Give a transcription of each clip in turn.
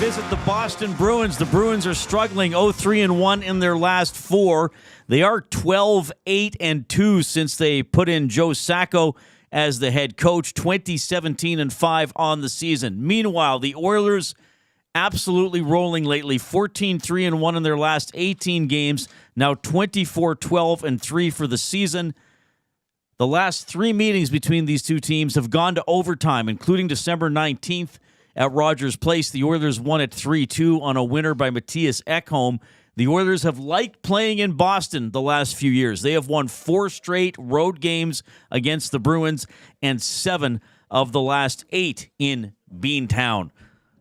visit the Boston Bruins. The Bruins are struggling 0-3-1 in their last 4. They are 12-8-2 since they put in Joe Sacco as the head coach, 20-17-5 on the season. Meanwhile, the Oilers absolutely rolling lately, 14-3-1 in their last 18 games, now 24-12-3 for the season. The last 3 meetings between these two teams have gone to overtime, including December 19th at Rogers Place. The Oilers won at 3-2 on a winner by Matthias Ekholm. The Oilers have liked playing in Boston the last few years. They have won 4 straight road games against the Bruins and 7 of the last 8 in Beantown.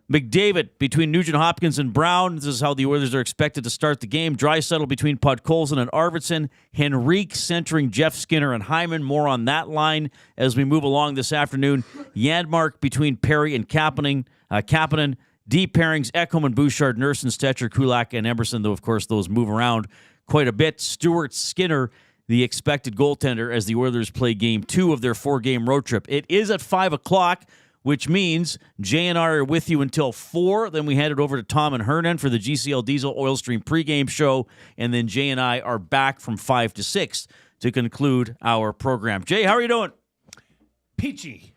McDavid between Nugent Hopkins and Brown. This is how the Oilers are expected to start the game. Draisaitl between Podkolzin and Arvidsson. Henrique centering Jeff Skinner and Hyman. More on that line as we move along this afternoon. Janmark between Perry and Kapanen. Deep pairings, Ekholm and Bouchard, Nursen, Stetcher, Kulak, and Emerson, though, of course, those move around quite a bit. Stuart Skinner, the expected goaltender, as the Oilers play Game 2 of their 4-game road trip. It is at 5 o'clock, which means Jay and I are with you until 4. Then we hand it over to Tom and Hernan for the GCL Diesel Oil Stream pregame show. And then Jay and I are back from 5 to 6 to conclude our program. Jay, how are you doing? Peachy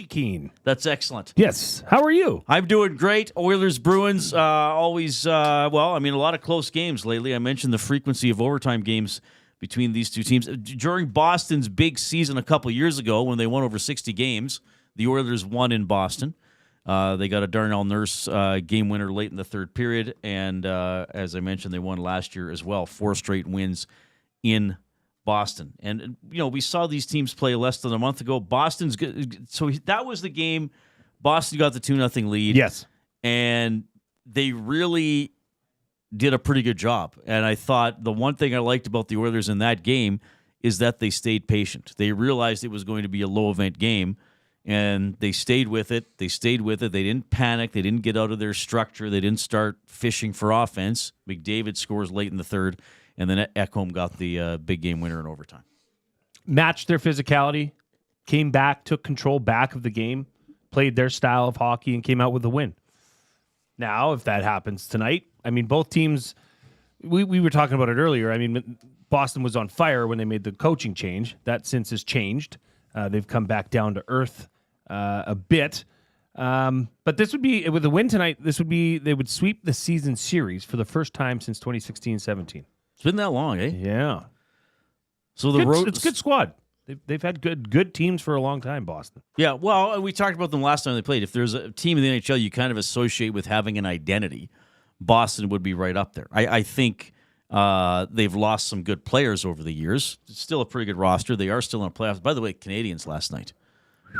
keen. That's excellent. Yes. How are you? I'm doing great. Oilers, Bruins, always, a lot of close games lately. I mentioned the frequency of overtime games between these two teams. During Boston's big season a couple years ago when they won over 60 games, the Oilers won in Boston. They got a Darnell Nurse game winner late in the third period, and as I mentioned, they won last year as well. 4 straight wins in Boston. And, we saw these teams play less than a month ago. Boston's good. So that was the game. Boston got the 2-0 lead. Yes. And they really did a pretty good job. And I thought the one thing I liked about the Oilers in that game is that they stayed patient. They realized it was going to be a low-event game, and they stayed with it. They didn't panic. They didn't get out of their structure. They didn't start fishing for offense. McDavid scores late in the third. And then Ekholm got the big game winner in overtime. Matched their physicality, came back, took control back of the game, played their style of hockey, and came out with the win. Now, if that happens tonight, both teams, we were talking about it earlier. Boston was on fire when they made the coaching change. That since has changed. They've come back down to earth a bit. But this would be, with a win tonight, they would sweep the season series for the first time since 2016-17. It's been that long, eh? Yeah. So it's a good squad. They've had good teams for a long time, Boston. Yeah, well, we talked about them last time they played. If there's a team in the NHL you kind of associate with having an identity, Boston would be right up there. I think they've lost some good players over the years. It's still a pretty good roster. They are still in the playoffs. By the way, Canadians last night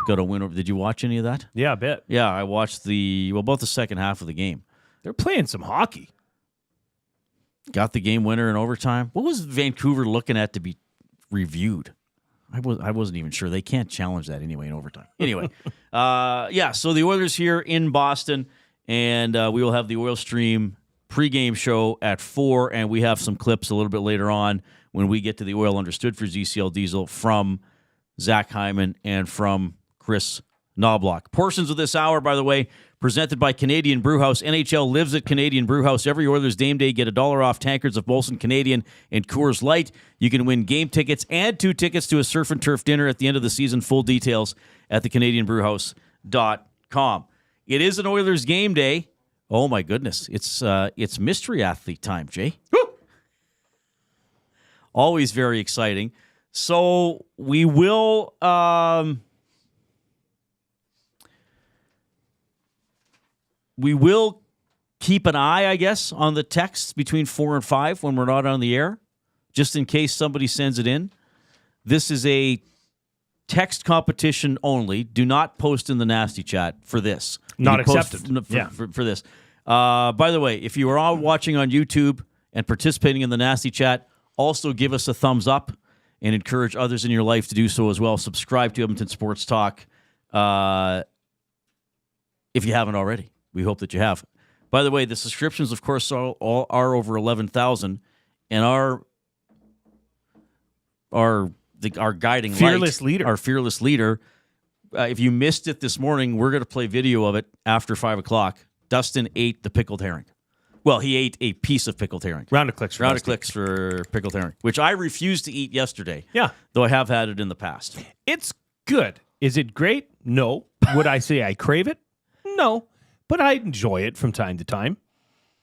got a win over. Did you watch any of that? Yeah, I bet. Yeah, I watched both the second half of the game. They're playing some hockey. Got the game winner in overtime. What was Vancouver looking at to be reviewed? I wasn't even sure. They can't challenge that anyway in overtime. Anyway, so the Oilers here in Boston, and we will have the Oil Stream pregame show at 4, and we have some clips a little bit later on when we get to the Oil Understood for GCL Diesel from Zach Hyman and from Chris Knobloch. Portions of this hour, by the way, presented by Canadian Brewhouse. NHL lives at Canadian Brewhouse. Every Oilers game day, get $1 off tankards of Molson Canadian and Coors Light. You can win game tickets and 2 tickets to a surf and turf dinner at the end of the season. Full details at thecanadianbrewhouse.com. It is an Oilers game day. Oh, my goodness. It's mystery athlete time, Jay. Woo! Always very exciting. So we will... We will keep an eye, I guess, on the texts between 4 and 5 when we're not on the air, just in case somebody sends it in. This is a text competition only. Do not post in the nasty chat for this. Not accepted. For this. By the way, if you are all watching on YouTube and participating in the nasty chat, also give us a thumbs up and encourage others in your life to do so as well. Subscribe to Edmonton Sports Talk if you haven't already. We hope that you have. By the way, the subscriptions, of course, are over 11,000, and our guiding fearless light, leader, our fearless leader. If you missed it this morning, we're going to play video of it after 5 o'clock Dustin ate the pickled herring. Well, he ate a piece of pickled herring. Round of clicks for pickled herring, which I refused to eat yesterday. Yeah. Though I have had it in the past. It's good. Is it great? No. Would I say I crave it? No. But I enjoy it from time to time.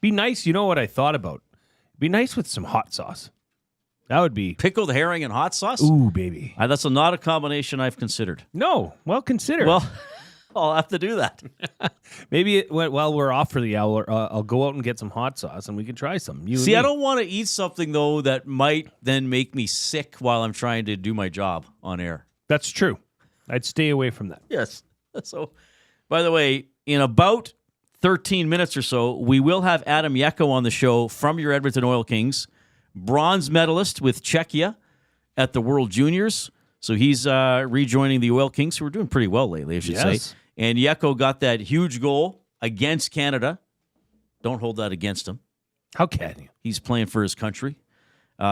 Be nice. You know what I thought about? Be nice with some hot sauce. That would be... Pickled herring and hot sauce? Ooh, baby. That's not a combination I've considered. No. Well, consider. Well, I'll have to do that. Maybe while we're off for the hour, I'll go out and get some hot sauce and we can try some. See, I don't want to eat something, though, that might then make me sick while I'm trying to do my job on air. That's true. I'd stay away from that. Yes. So, by the way, in about 13 minutes or so, we will have Adam Jecho on the show from your Edmonton Oil Kings, bronze medalist with Czechia at the World Juniors. So he's rejoining the Oil Kings, who are doing pretty well lately, I should say. And Jecho got that huge goal against Canada. Don't hold that against him. How can you? He's playing for his country.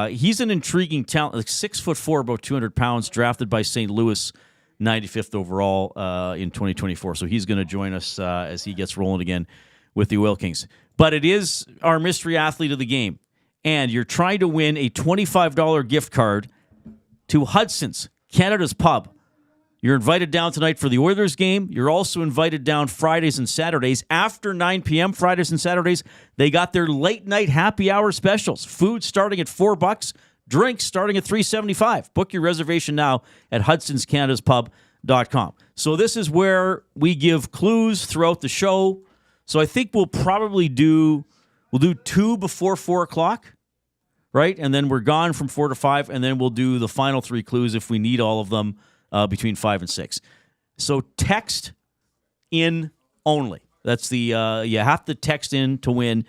He's an intriguing talent, like 6'4", about 200 pounds, drafted by St. Louis, 95th overall in 2024. So he's going to join us as he gets rolling again with the Oil Kings. But it is our mystery athlete of the game. And you're trying to win a $25 gift card to Hudson's, Canada's Pub. You're invited down tonight for the Oilers game. You're also invited down Fridays and Saturdays. After 9 p.m. Fridays and Saturdays, they got their late-night happy hour specials. Food starting at $4, drinks starting at $3.75. Book your reservation now at hudsonscanadaspub.com. So this is where we give clues throughout the show. So I think we'll do 2 before 4 o'clock, right? And then we're gone from 4 to 5, and then we'll do the final 3 clues if we need all of them between 5 and 6. So text in only. That's the you have to text in to win,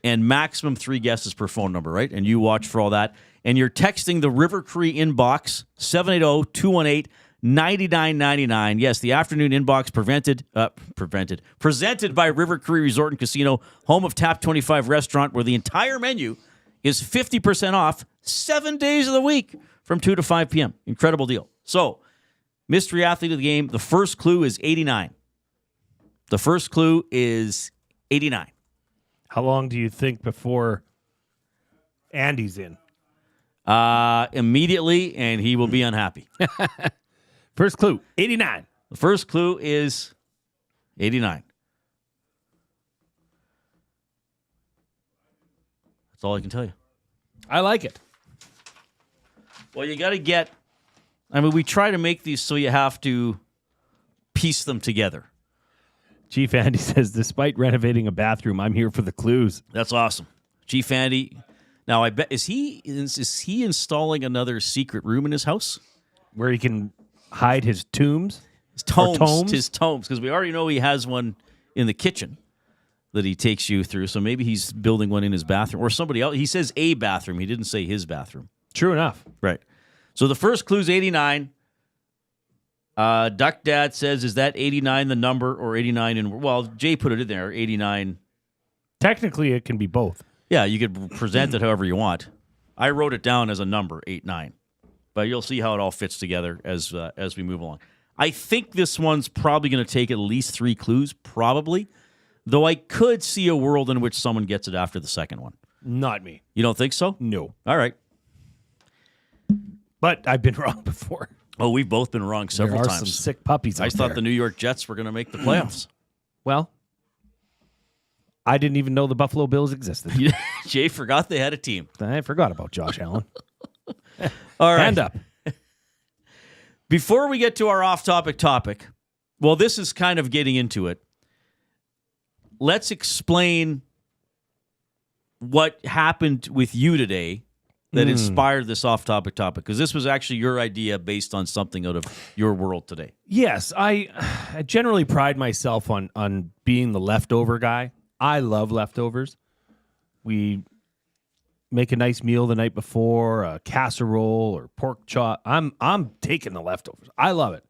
and maximum 3 guesses per phone number, right? And you watch for all that. And you're texting the River Cree inbox, 780-218-9999. Yes, the afternoon inbox presented by River Cree Resort and Casino, home of Tap 25 Restaurant, where the entire menu is 50% off 7 days of the week from 2 to 5 p.m. Incredible deal. So, mystery athlete of the game, the first clue is 89. The first clue is 89. How long do you think before Andy's in? Immediately, and he will be unhappy. First clue, 89. The first clue is 89. That's all I can tell you. I like it. Well, you got to get... I mean, we try to make these so you have to piece them together. Chief Andy says, despite renovating a bathroom, I'm here for the clues. That's awesome. Chief Andy... Now, I bet is he installing another secret room in his house where he can hide his tombs? His tomes, because we already know he has one in the kitchen that he takes you through. So maybe he's building one in his bathroom or somebody else. He says a bathroom. He didn't say his bathroom. True enough. Right. So the first clue is 89. Duck Dad says, is that 89 the number or 89? Well, Jay put it in there, 89. Technically, it can be both. Yeah, you could present it however you want. I wrote it down as a number, 89. But you'll see how it all fits together as we move along. I think this one's probably going to take at least 3 clues, probably. Though I could see a world in which someone gets it after the second one. Not me. You don't think so? No. All right. But I've been wrong before. Oh, we've both been wrong several times. There are some sick puppies out I thought there. the New York Jets were going to make the playoffs. Well, I didn't even know the Buffalo Bills existed. Jay forgot they had a team. I forgot about Josh Allen. All right. Hand up. Before we get to our off-topic topic, well, this is kind of getting into it. Let's explain what happened with you today that inspired this off-topic topic, because this was actually your idea based on something out of your world today. Yes, I generally pride myself on being the leftover guy. I love leftovers. We make a nice meal the night before, a casserole or pork chop. I'm taking the leftovers. I love it.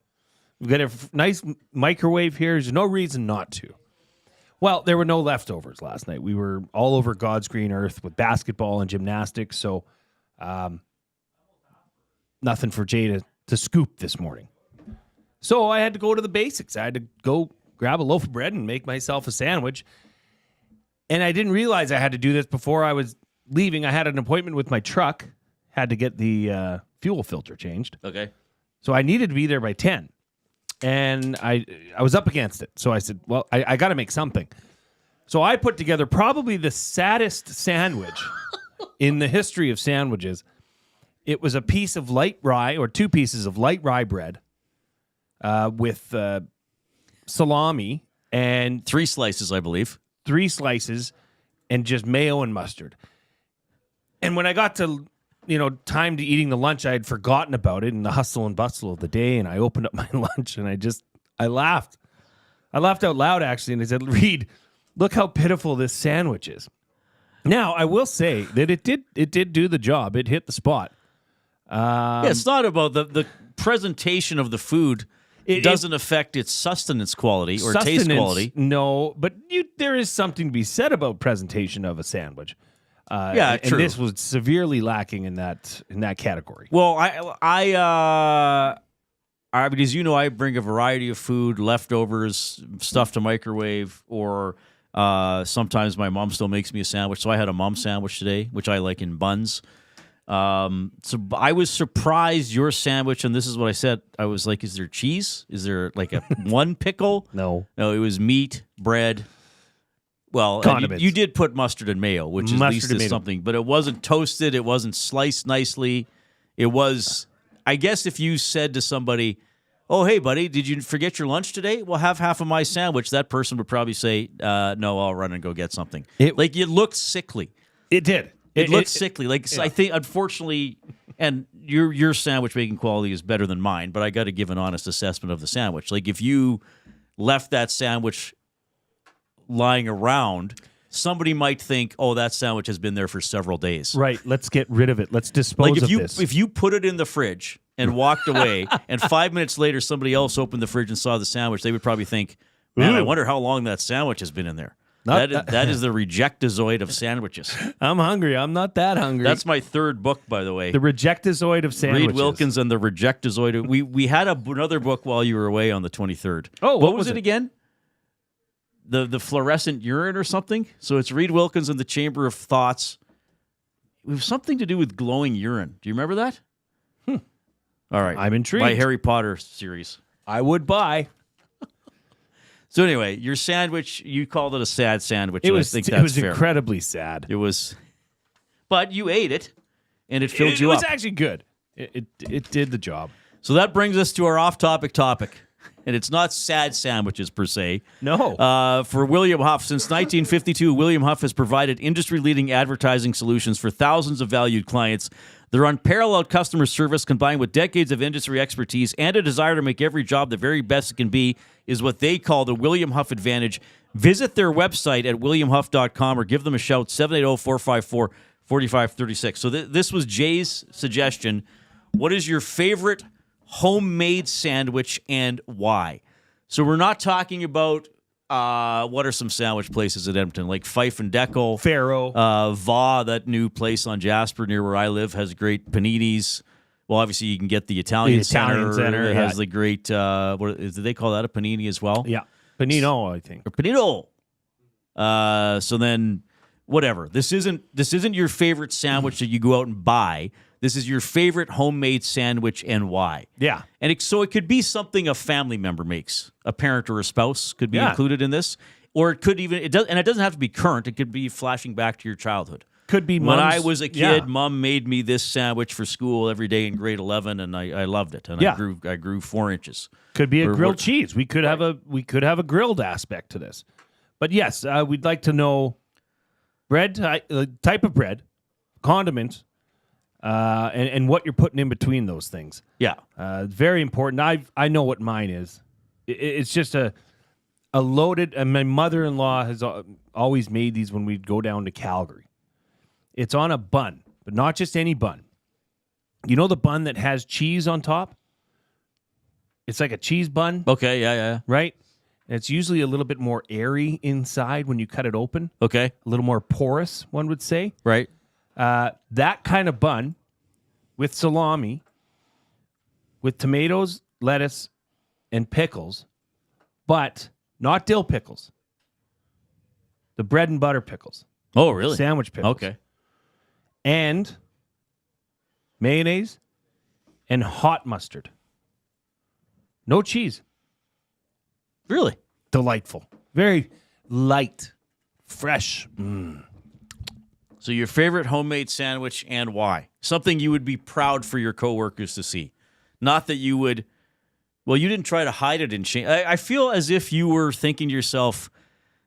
We've got a nice microwave here. There's no reason not to. Well, there were no leftovers last night. We were all over God's green earth with basketball and gymnastics, so nothing for Jay to scoop this morning. So I had to go to the basics. I had to go grab a loaf of bread and make myself a sandwich. And I didn't realize I had to do this before I was leaving. I had an appointment with my truck, had to get the fuel filter changed. Okay. So I needed to be there by 10. And I was up against it. So I said, well, I got to make something. So I put together probably the saddest sandwich in the history of sandwiches. It was a piece of light rye, or 2 pieces of light rye bread with salami and 3 slices, I believe. 3 slices and just mayo and mustard. And when I got to, time to eating the lunch, I had forgotten about it in the hustle and bustle of the day. And I opened up my lunch and I laughed. I laughed out loud, actually. And I said, Reid, look how pitiful this sandwich is. Now, I will say that it did do the job. It hit the spot. It's not about the presentation of the food. It doesn't affect its sustenance quality or taste quality. No, but there is something to be said about presentation of a sandwich. True. And this was severely lacking in that category. Well, because I bring a variety of food, leftovers, stuff to microwave, or sometimes my mom still makes me a sandwich. So I had a mom sandwich today, which I like in buns. So I was surprised your sandwich, and this is what I said. I was like, is there cheese? Is there like a one pickle? No, it was meat, bread. Well, you did put mustard and mayo, which at least is something, but it wasn't toasted. It wasn't sliced nicely. It was, I guess if you said to somebody, oh, hey, buddy, did you forget your lunch today? Well, have half of my sandwich. That person would probably say, no, I'll run and go get something. It looked sickly. It did. It looked sickly. I think, unfortunately, and your sandwich making quality is better than mine, but I got to give an honest assessment of the sandwich. Like, if you left that sandwich lying around, somebody might think, oh, that sandwich has been there for several days. Right. Let's get rid of it. Let's dispose of this. If you put it in the fridge and walked away, and 5 minutes later somebody else opened the fridge and saw the sandwich, they would probably think, man, I wonder how long that sandwich has been in there. That is the rejectazoid of sandwiches. I'm hungry. I'm not that hungry. That's my 3rd book, by the way. The rejectazoid of sandwiches. Reid Wilkins and the rejectazoid. We had another book while you were away on the 23rd. Oh, what was it again? The fluorescent urine or something? So it's Reid Wilkins and the Chamber of Thoughts. It was something to do with glowing urine. Do you remember that? All right. I'm intrigued. My Harry Potter series. I would buy. So anyway, your sandwich, you called it a sad sandwich. It was fair. Incredibly sad. It was, but you ate it, and it filled you up. It was actually good. It did the job. So that brings us to our off-topic topic, and it's not sad sandwiches per se. No. For William Huff, since 1952, William Huff has provided industry-leading advertising solutions for thousands of valued clients. Their unparalleled customer service, combined with decades of industry expertise and a desire to make every job the very best it can be, is what they call the William Huff Advantage. Visit their website at williamhuff.com or give them a shout, 780-454-4536. So this was Jay's suggestion. What is your favorite homemade sandwich and why? So we're not talking about what are some sandwich places in Edmonton, like Fife and Deco. Faro. Va, that new place on Jasper near where I live, has great paninis. Well, obviously, you can get the Italian Center. It has the great, do they call that a panini as well? Yeah. Panino, I think. Or panino. So then, whatever. This isn't your favorite sandwich that you go out and buy. This is your favorite homemade sandwich and why. Yeah. And so it could be something a family member makes. A parent or a spouse could be included in this. Or it could even, it doesn't have to be current. It could be flashing back to your childhood. Could be when I was a kid, Mom made me this sandwich for school every day in grade 11, and I loved it. And I grew 4 inches. Could be a grilled cheese. We could have a grilled aspect to this. But yes, we'd like to know bread, type of bread, condiments, and what you're putting in between those things. Yeah, very important. I know what mine is. It's just a loaded. And my mother-in-law has always made these when we'd go down to Calgary. It's on a bun, but not just any bun. You know the bun that has cheese on top? It's like a cheese bun. Okay, yeah. Right? And it's usually a little bit more airy inside when you cut it open. Okay. A little more porous, one would say. Right. That kind of bun with salami, with tomatoes, lettuce, and pickles, but not dill pickles. the bread and butter pickles. Oh, really? Sandwich pickles. Okay. And mayonnaise and hot mustard. No cheese. Really? Delightful. Very light. Fresh. So your favorite homemade sandwich and why? Something you would be proud for your coworkers to see. Not that you would, well, you didn't try to hide it in shame. I feel as if you were thinking to yourself,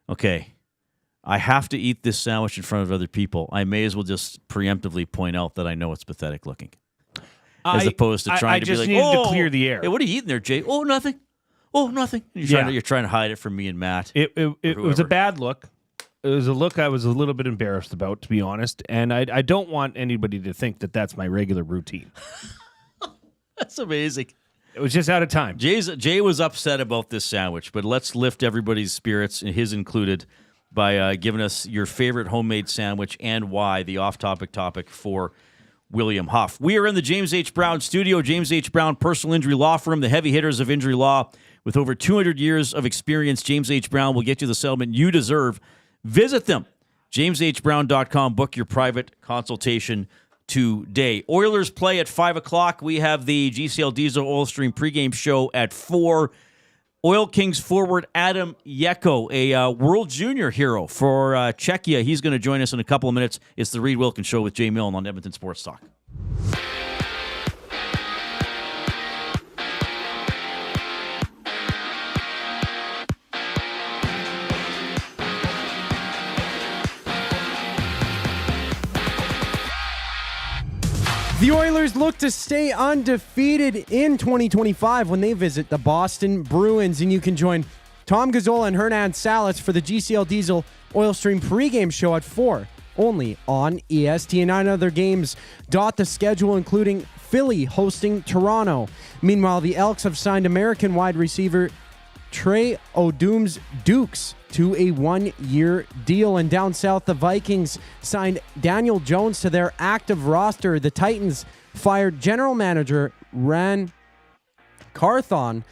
okay, I have to eat this sandwich in front of other people. I may as well just preemptively point out that I know it's pathetic looking. As opposed to trying to be like, needed to clear the air. Hey, what are you eating there, Jay? Oh, nothing. Oh, nothing. You're trying to hide it from me and Matt. It was a bad look. It was a look I was a little bit embarrassed about, to be honest. And I don't want anybody to think that that's my regular routine. That's amazing. It was just out of time. Jay was upset about this sandwich, but let's lift everybody's spirits, and his included, by giving us your favorite homemade sandwich and why, the off-topic topic for William Huff. We are in the James H. Brown studio. James H. Brown Personal Injury Law Firm, the heavy hitters of injury law. With over 200 years of experience, James H. Brown will get you the settlement you deserve. Visit them, jameshbrown.com. Book your private consultation today. Oilers play at 5 o'clock. We have the GCL Diesel Oil Stream pregame show at 4. Oil Kings forward Adam Jecho, a World Junior hero for Czechia. He's going to join us in a couple of minutes. It's the Reid Wilkins Show with Jay Milne on Edmonton Sports Talk. The Oilers look to stay undefeated in 2025 when they visit the Boston Bruins, and you can join Tom Gazzola and Hernan Salas for the GCL Diesel Oil Stream pregame show at 4, only on EST. And 9 other games dot the schedule, including Philly hosting Toronto. Meanwhile, the Elks have signed American wide receiver Trey Odum's Dukes to a 1-year deal. And down south, the Vikings signed Daniel Jones to their active roster. The Titans fired general manager Ran Carthon,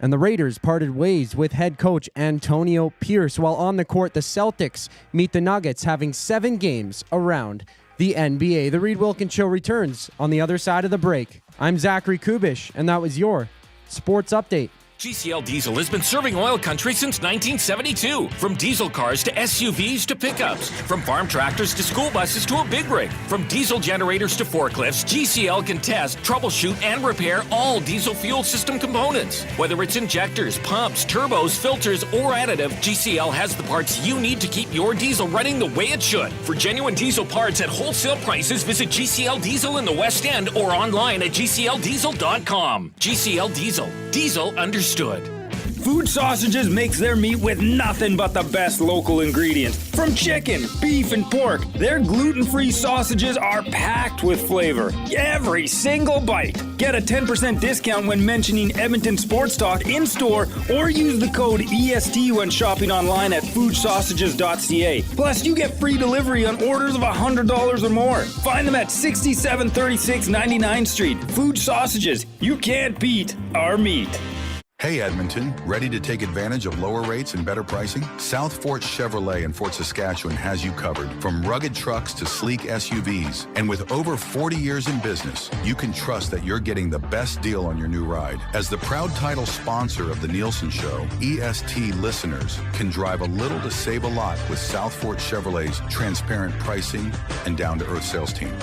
and the Raiders parted ways with head coach Antonio Pierce. While on the court, the Celtics meet the Nuggets, having 7 games around the NBA. The Reid Wilkins Show returns on the other side of the break. I'm Zachary Kubusch, and that was your Sports Update. GCL Diesel has been serving oil country since 1972. From diesel cars to SUVs to pickups. From farm tractors to school buses to a big rig. From diesel generators to forklifts, GCL can test, troubleshoot, and repair all diesel fuel system components. Whether it's injectors, pumps, turbos, filters, or additive, GCL has the parts you need to keep your diesel running the way it should. For genuine diesel parts at wholesale prices, visit GCL Diesel in the West End or online at GCLDiesel.com. GCL Diesel. Diesel understood. Food Sausages makes their meat with nothing but the best local ingredients. From chicken, beef, and pork, their gluten-free sausages are packed with flavor. Every single bite. Get a 10% discount when mentioning Edmonton Sports Talk in-store or use the code EST when shopping online at foodsausages.ca. Plus, you get free delivery on orders of $100 or more. Find them at 6736 99th Street. Food Sausages. You can't beat our meat. Hey Edmonton, ready to take advantage of lower rates and better pricing? South Fort Chevrolet in Fort Saskatchewan has you covered. From rugged trucks to sleek SUVs. And with over 40 years in business, you can trust that you're getting the best deal on your new ride. As the proud title sponsor of The Nielsen Show, EST listeners can drive a little to save a lot with South Fort Chevrolet's transparent pricing and down-to-earth sales team.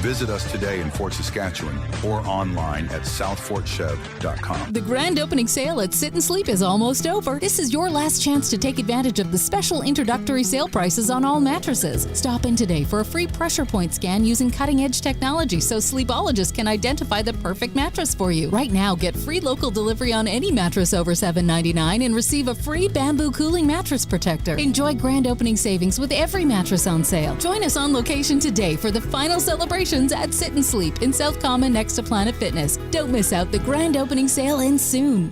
Visit us today in Fort Saskatchewan or online at southfortchev.com. The grand opening sale at Sit and Sleep is almost over. This is your last chance to take advantage of the special introductory sale prices on all mattresses. Stop in today for a free pressure point scan using cutting-edge technology so sleepologists can identify the perfect mattress for you. Right now, get free local delivery on any mattress over $7.99 and receive a free bamboo cooling mattress protector. Enjoy grand opening savings with every mattress on sale. Join us on location today for the final celebration at Sit and Sleep in South Common next to Planet Fitness. Don't miss out. The grand opening sale ends soon.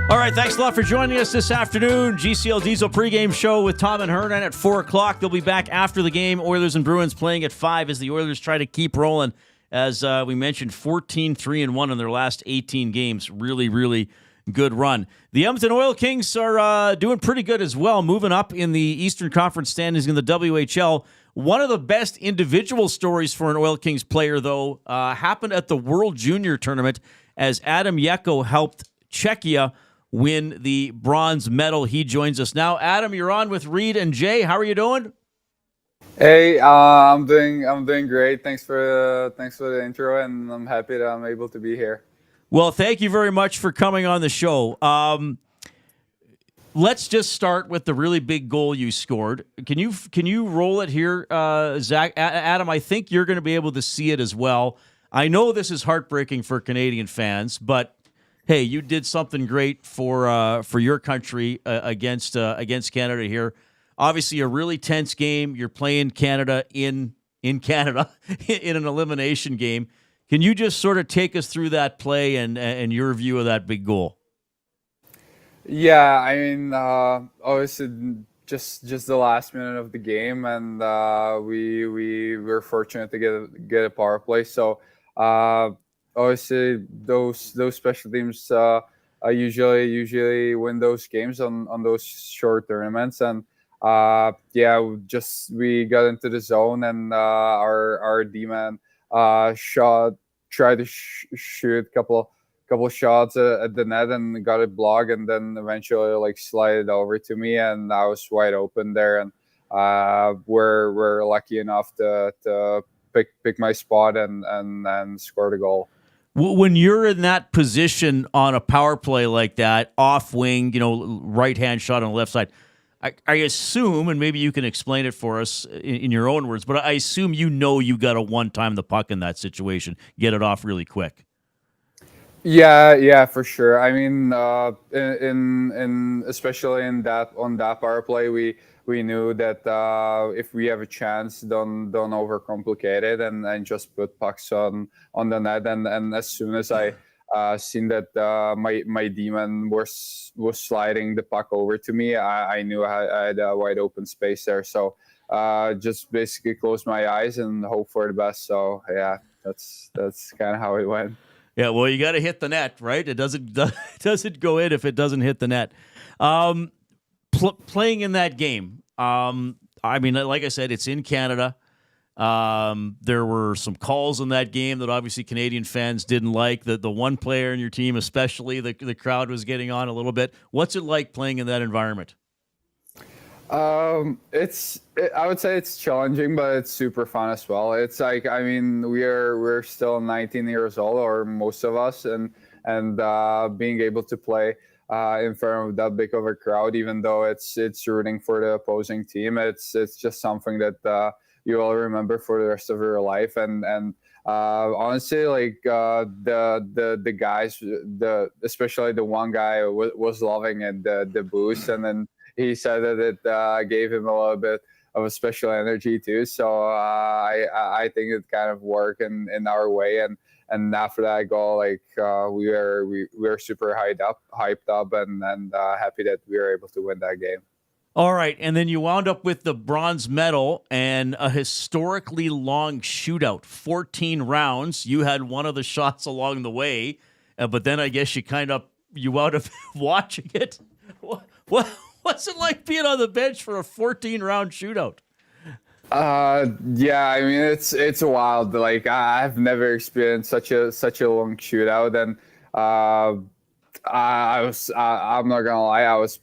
All right, thanks a lot for joining us this afternoon. GCL Diesel pregame show with Tom and Hernan at 4 o'clock. They'll be back after the game. Oilers and Bruins playing at 5 as the Oilers try to keep rolling. As we mentioned, 14-3-1 in their last 18 games. Really, really good run. The Edmonton Oil Kings are doing pretty good as well, moving up in the Eastern Conference standings in the WHL. One of the best individual stories for an Oil Kings player, though, happened at the World Junior Tournament as Adam Jecho helped Czechia win the bronze medal. He joins us now. Adam, you're on with Reid and Jay. How are you doing? Hey, I'm doing great. Thanks for the intro, and I'm happy that I'm able to be here. Well, thank you very much for coming on the show. Let's just start with the really big goal you scored. Can you roll it here, Zach? Adam, I think you're going to be able to see it as well. I know this is heartbreaking for Canadian fans, but hey, you did something great for your country against Canada here. Obviously, a really tense game. You're playing Canada in Canada in an elimination game. Can you just sort of take us through that play and your view of that big goal? Yeah, I mean, obviously, just the last minute of the game, and we were fortunate to get a power play. So. Obviously, those special teams usually win those games on those short tournaments, and we got into the zone, and our D-man tried to shoot a couple shots at the net and got it blocked, and then eventually slid it over to me, and I was wide open there, and we're lucky enough to pick my spot and score the goal. When you're in that position on a power play like that, off wing, right-hand shot on the left side, I assume, and maybe you can explain it for us in your own words, but I assume you got to one-time the puck in that situation, get it off really quick. Yeah, for sure. I mean, especially on that power play, we knew that if we have a chance, don't overcomplicate it and just put pucks on the net. And as soon as I seen that my D-man was sliding the puck over to me, I knew I had a wide open space there. So just basically close my eyes and hope for the best. So yeah, that's kind of how it went. Yeah, well, you got to hit the net, right? It doesn't go in if it doesn't hit the net. Playing in that game, I mean, like I said, it's in Canada. There were some calls in that game that obviously Canadian fans didn't like. The one player in your team, especially, the crowd was getting on a little bit. What's it like playing in that environment? I would say it's challenging, but it's super fun as well. It's like, I mean, we're still 19 years old, or most of us, and being able to play in front of that big of a crowd, even though it's rooting for the opposing team, it's just something that you will remember for the rest of your life. And honestly, the guys, especially the one guy was loving it, the boost, and then he said that it gave him a little bit of a special energy too. So I think it kind of worked in our way. And after that goal, we were super hyped up, and happy that we were able to win that game. All right, and then you wound up with the bronze medal and a historically long shootout, 14 rounds. You had one of the shots along the way, but then I guess you wound up watching it. What's it like being on the bench for a 14-round shootout? Yeah, I mean, it's wild. I've never experienced such a long shootout, and I'm not gonna lie, I was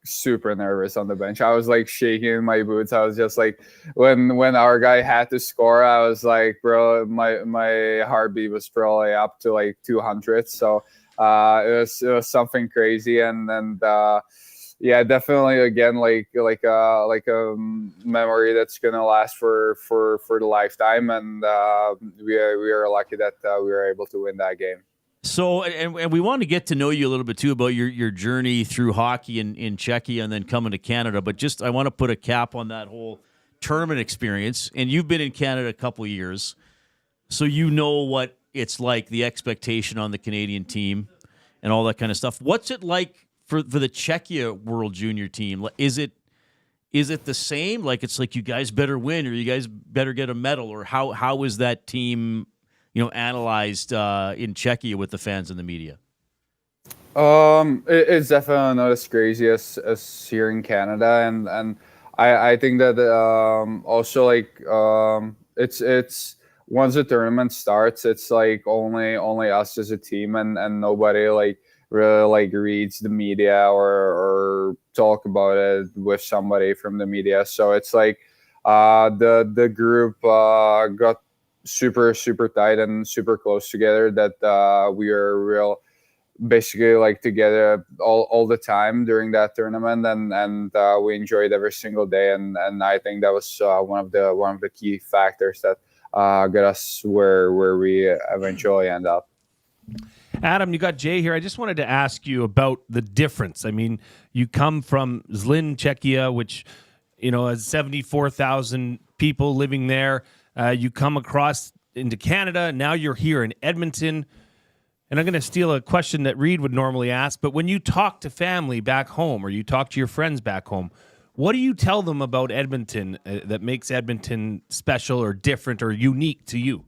super nervous on the bench. I was shaking in my boots. I was just when our guy had to score, I was bro, my heartbeat was probably up to 200. So it was something crazy, and yeah, definitely again a memory that's gonna last for the lifetime, and we are lucky that we were able to win that game. So, and we want to get to know you a little bit too about your journey through hockey in Czechia and then coming to Canada. But just I want to put a cap on that whole tournament experience. And you've been in Canada a couple of years, so you know what it's like, the expectation on the Canadian team and all that kind of stuff. What's it like for the Czechia World Junior team? Is it the same? Like, it's like you guys better win or you guys better get a medal, or how is that team, analyzed in Czechia with the fans and the media? It's definitely not as crazy as here in Canada, and I think that also like it's once the tournament starts, it's like only us as a team, and nobody like really like reads the media or talk about it with somebody from the media. So it's like the group got super tight and super close together, that we are basically like together all the time during that tournament, and we enjoyed every single day, and I think that was one of the key factors that got us where we eventually end up. Adam, you got Jay here. I just wanted to ask you about the difference. I mean, you come from Zlin, Czechia, which has 74,000 people living there. You come across into Canada. Now you're here in Edmonton. And I'm going to steal a question that Reid would normally ask, but when you talk to family back home or you talk to your friends back home, what do you tell them about Edmonton that makes Edmonton special or different or unique to you?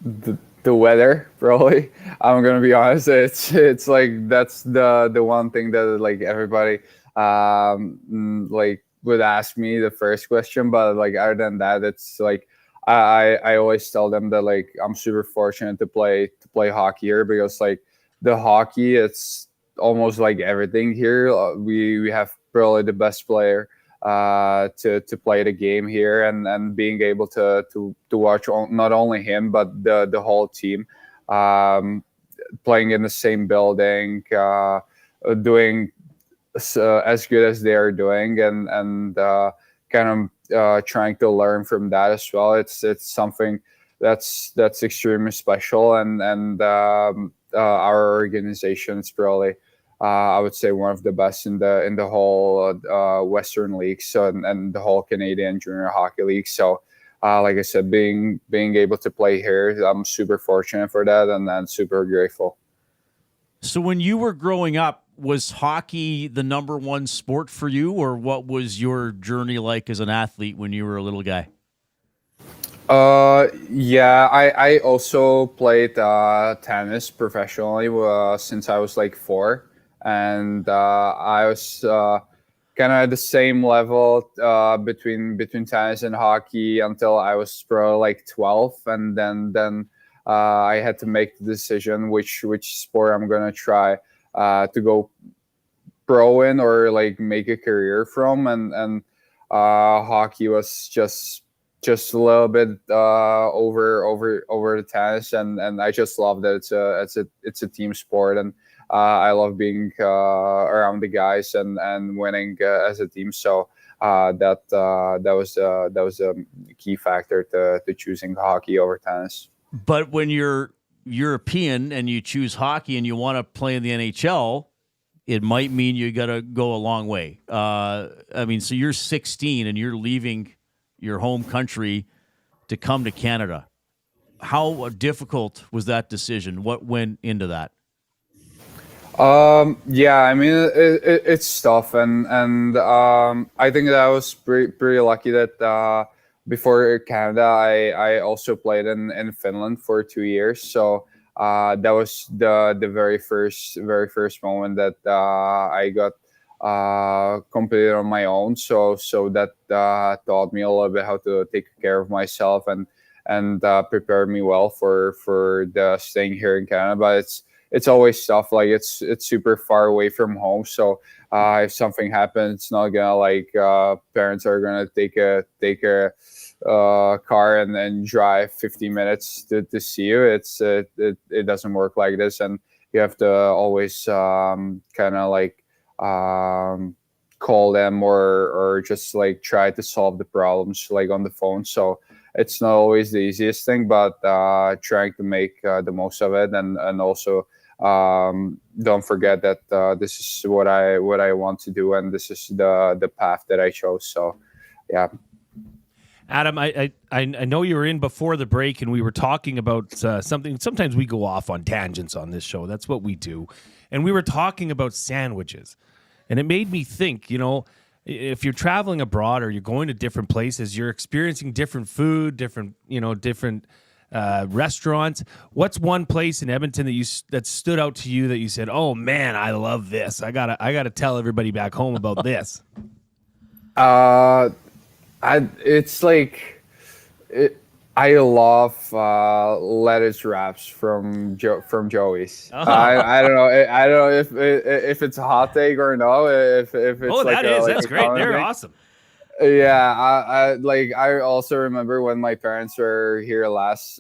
The weather, probably. I'm going to be honest. It's like that's the one thing that like everybody like would ask me the first question, but like other than that, it's like I always tell them that like I'm super fortunate to play hockey here, because like the hockey, it's almost like everything here. We have probably the best player to play the game here, and being able to watch not only him but the whole team playing in the same building, doing as good as they are doing, and kind of trying to learn from that as well. It's something that's extremely special, and our organization is probably I would say one of the best in the whole Western League, so and the whole Canadian Junior Hockey League. So like I said, being able to play here, I'm super fortunate for that, and I'm super grateful. So when you were growing up, was hockey the number one sport for you, or what was your journey like as an athlete when you were a little guy? Yeah, I also played tennis professionally since I was like 4, and I was kind of at the same level between tennis and hockey until I was probably like 12, and then I had to make the decision which sport I'm gonna try to go pro in or like make a career from, and hockey was just a little bit over the tennis, and I just love that it's a team sport, and I love being around the guys and winning as a team. So that was a key factor to choosing hockey over tennis. But when you're European and you choose hockey and you want to play in the NHL, it might mean you got to go a long way. I mean, so you're 16 and you're leaving your home country to come to Canada. How difficult was that decision? What went into that? Yeah, I mean, it's tough, and I think that I was pretty lucky that before Canada, I also played in Finland for 2 years. So that was the very first moment that I got completely on my own. So that taught me a little bit how to take care of myself and prepare me well for the staying here in Canada. But it's always tough. Like it's super far away from home. So if something happens, it's not gonna like parents are gonna take a car and then drive 50 minutes to see you. It doesn't work like this, and you have to always kind of like call them or just like try to solve the problems like on the phone. So it's not always the easiest thing, but trying to make the most of it, and also don't forget that this is what I want to do, and this is the path that I chose. So yeah. Adam, I know you were in before the break, and we were talking about something. Sometimes we go off on tangents on this show. That's what we do. And we were talking about sandwiches. And it made me think, if you're traveling abroad or you're going to different places, you're experiencing different food, different restaurants. What's one place in Edmonton that stood out to you that you said, "Oh man, I love this. I gotta tell everybody back home about this." I love lettuce wraps from Joey's. Uh-huh. I don't know if it's a hot take or no. If it's that's great. They're thing. awesome. Yeah, I also remember when my parents were here last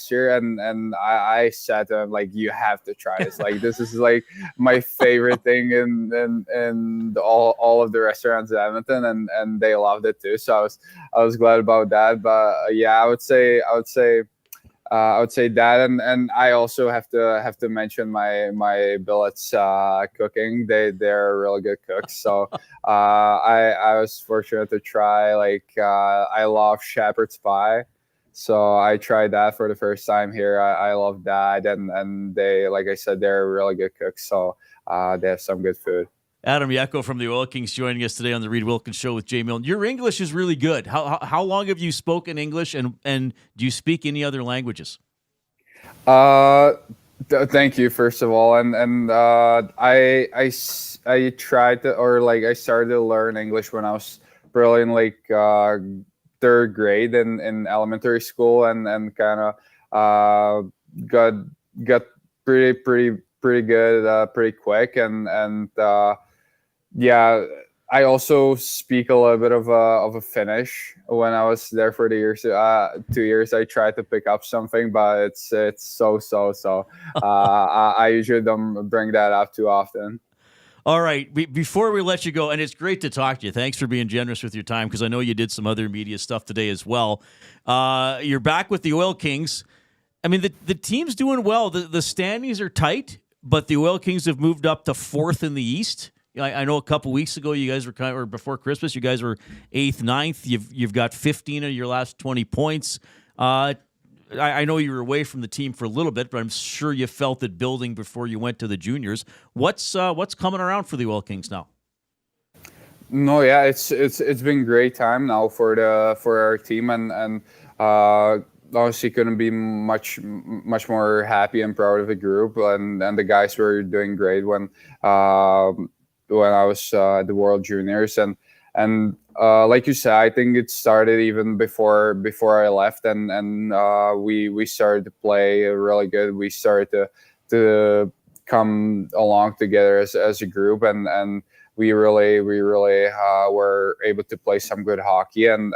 year, and I said to them, like, you have to try this. Like, this is like my favorite thing in all of the restaurants in Edmonton, and they loved it too. So I was glad about that. But yeah, I would say that, and I also have to mention my billets cooking. They're really good cooks. So I was fortunate to try. I love shepherd's pie, so I tried that for the first time here. I love that, and they, like I said, they're really good cooks. So they have some good food. Adam Jecho from the Oil Kings joining us today on the Reid Wilkins Show with Jay Milne. Your English is really good. How long have you spoken English, and do you speak any other languages? Thank you, first of all, and I tried to, I started to learn English when I was probably in third grade in elementary school, and kind of got pretty good pretty quick, and yeah. I also speak a little bit of a Finnish. When I was there for the 2 years, I tried to pick up something, but it's so. I usually don't bring that up too often. All right. Before we let you go, and it's great to talk to you. Thanks for being generous with your time, because I know you did some other media stuff today as well. You're back with the Oil Kings. I mean, the team's doing well. The standings are tight, but the Oil Kings have moved up to 4th in the East. I know a couple weeks ago you guys were or before Christmas, you guys were 8th, 9th. You've got 15 of your last 20 points. I know you were away from the team for a little bit, but I'm sure you felt it building before you went to the juniors. What's coming around for the Oil Kings now? No, yeah, it's been great time now for our team, and obviously couldn't be much more happy and proud of the group, and the guys were doing great when I was at the World Juniors, and like you said, I think it started even before I left, and we started to play really good. We started to come along together as a group, and we really were able to play some good hockey, and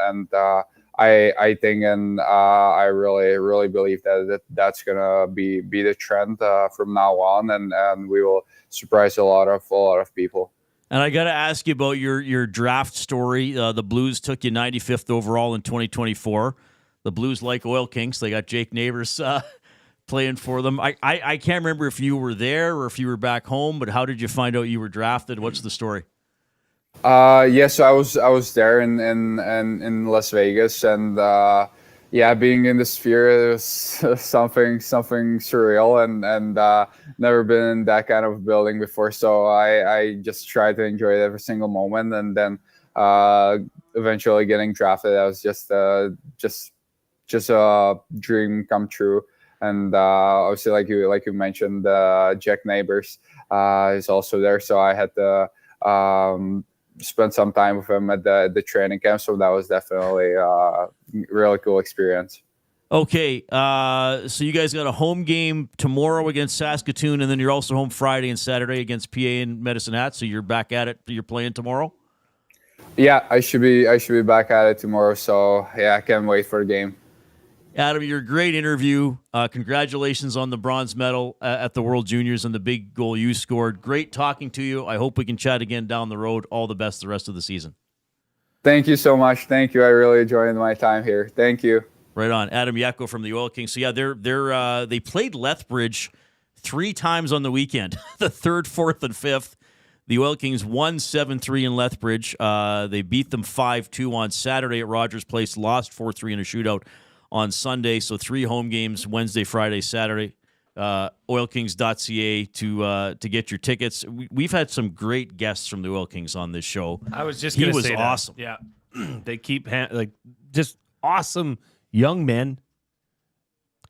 I think, and I really believe that's gonna be the trend from now on, and we will surprise a lot of people. And I got to ask you about your draft story. The Blues took you 95th overall in 2024. The Blues, like Oil Kings, they got Jake Neighbors playing for them. I can't remember if you were there or if you were back home, but how did you find out you were drafted? What's the story? So I was there in Las Vegas, and being in the Sphere was something surreal, and never been in that kind of building before. So I just tried to enjoy every single moment, and then eventually getting drafted, that was just a dream come true. And obviously, like you mentioned, Jack Neighbors is also there, so I had to spent some time with him at the training camp, so that was definitely a really cool experience. Okay, so you guys got a home game tomorrow against Saskatoon, and then you're also home Friday and Saturday against PA and Medicine Hat. So you're back at it. You're playing tomorrow. Yeah, I should be back at it tomorrow. So yeah, I can't wait for the game. Adam, you're a great interview. Congratulations on the bronze medal at the World Juniors and the big goal you scored. Great talking to you. I hope we can chat again down the road. All the best the rest of the season. Thank you so much. Thank you. I really enjoyed my time here. Thank you. Right on. Adam Jecho from the Oil Kings. So yeah, they played Lethbridge 3 times on the weekend, the 3rd, 4th, and 5th. The Oil Kings won 7-3 in Lethbridge. They beat them 5-2 on Saturday at Rogers Place, lost 4-3 in a shootout on Sunday. So 3 home games, Wednesday, Friday, Saturday. OilKings.ca to get your tickets. We've had some great guests from the Oil Kings on this show. I was just going to say he was awesome. Yeah. They keep just awesome young men,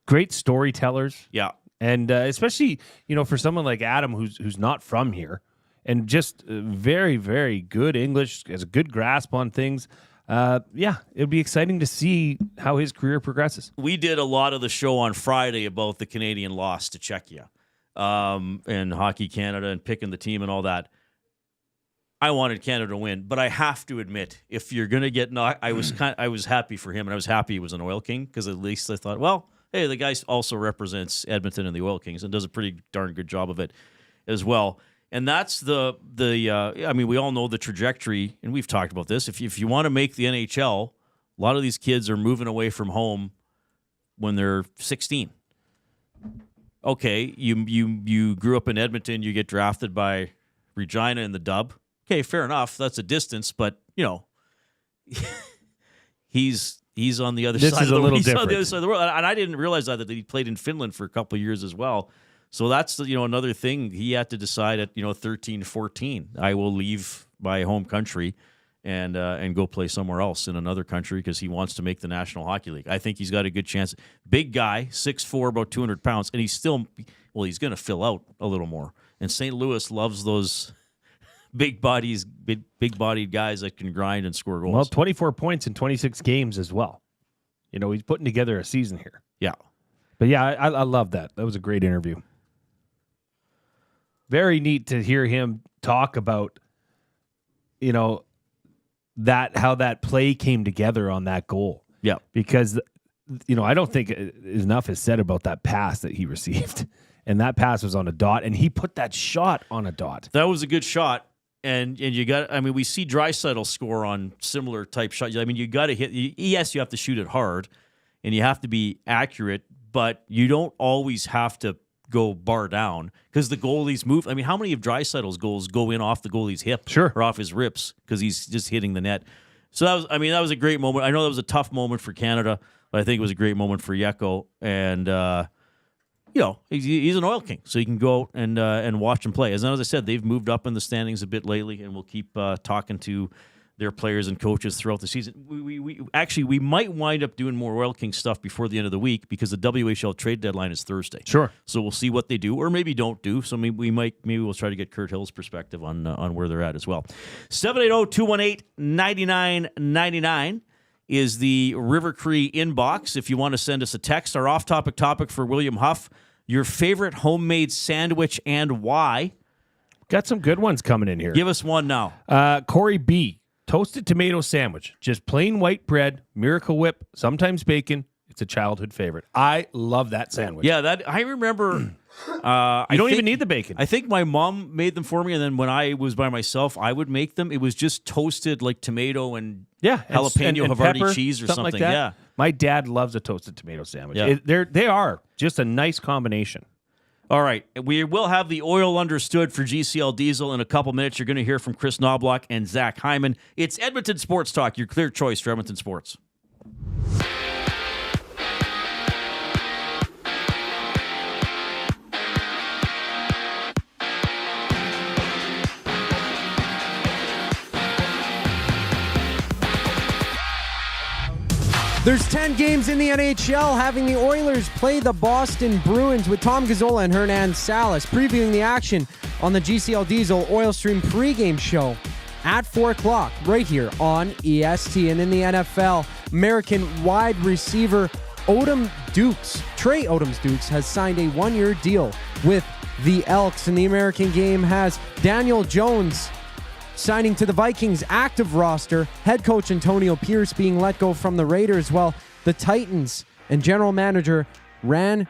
great storytellers. Yeah. And especially, for someone like Adam who's not from here and just very, very good English, has a good grasp on things. It'd be exciting to see how his career progresses. We did a lot of the show on Friday about the Canadian loss to Czechia and Hockey Canada and picking the team and all that. I wanted Canada to win, but I have to admit, if you're going to get knocked, I was happy for him, and I was happy he was an Oil King because at least I thought, well, hey, the guy also represents Edmonton and the Oil Kings and does a pretty darn good job of it as well. And that's we all know the trajectory, and we've talked about this. If you want to make the NHL, a lot of these kids are moving away from home when they're 16. Okay, you grew up in Edmonton, you get drafted by Regina in the Dub. Okay, fair enough. That's a distance, but he's on the other side of the world. He's on the other side of the world, and I didn't realize that he played in Finland for a couple of years as well. So that's another thing he had to decide at 13, 14. I will leave my home country and go play somewhere else in another country because he wants to make the National Hockey League. I think he's got a good chance. Big guy, 6'4", about 200 pounds, and he's going to fill out a little more. And St. Louis loves those big-bodied guys that can grind and score goals. Well, 24 points in 26 games as well. He's putting together a season here. Yeah. But yeah, I love that. That was a great interview. Very neat to hear him talk about, how that play came together on that goal. Yeah. Because, I don't think enough is said about that pass that he received. And that pass was on a dot, and he put that shot on a dot. That was a good shot. And you got, we see Draisaitl score on similar type shots. You got to hit, yes, you have to shoot it hard, and you have to be accurate, but you don't always have to go bar down because the goalies move. How many of Draisaitl's goals go in off the goalie's hip or off his ribs because he's just hitting the net? So that was a great moment. I know that was a tough moment for Canada, but I think it was a great moment for Jecho. And, he's an Oil King, so you can go out and watch him play. As I said, they've moved up in the standings a bit lately, and we'll keep talking to their players and coaches throughout the season. We might wind up doing more Oil King stuff before the end of the week because the WHL trade deadline is Thursday. Sure. So we'll see what they do, or maybe don't do. So maybe we'll try to get Kurt Hill's perspective on where they're at as well. 780-218-9999 is the River Cree inbox. If you want to send us a text, our off-topic topic for William Huff: your favorite homemade sandwich and why? Got some good ones coming in here. Give us one now. Corey B. Toasted tomato sandwich. Just plain white bread, Miracle Whip, sometimes bacon. It's a childhood favorite. I love that sandwich. Yeah, that I remember. You don't even need the bacon. I think my mom made them for me, and then when I was by myself, I would make them. It was just toasted like tomato and jalapeno and Havarti pepper, cheese or something. like that. Yeah. My dad loves a toasted tomato sandwich. Yeah. They are just a nice combination. All right. We will have the oil understood for GCL Diesel in a couple minutes. You're going to hear from Chris Knobloch and Zach Hyman. It's Edmonton Sports Talk, your clear choice for Edmonton sports. There's 10 games in the NHL, having the Oilers play the Boston Bruins with Tom Gazzola and Hernan Salas previewing the action on the GCL Diesel Oil Stream pregame show at 4 o'clock right here on EST. And in the NFL, American wide receiver Trey Odom-Dukes has signed a one-year deal with the Elks. And the American game has Daniel Jones signing to the Vikings' active roster, head coach Antonio Pierce being let go from the Raiders, while the Titans and general manager Ran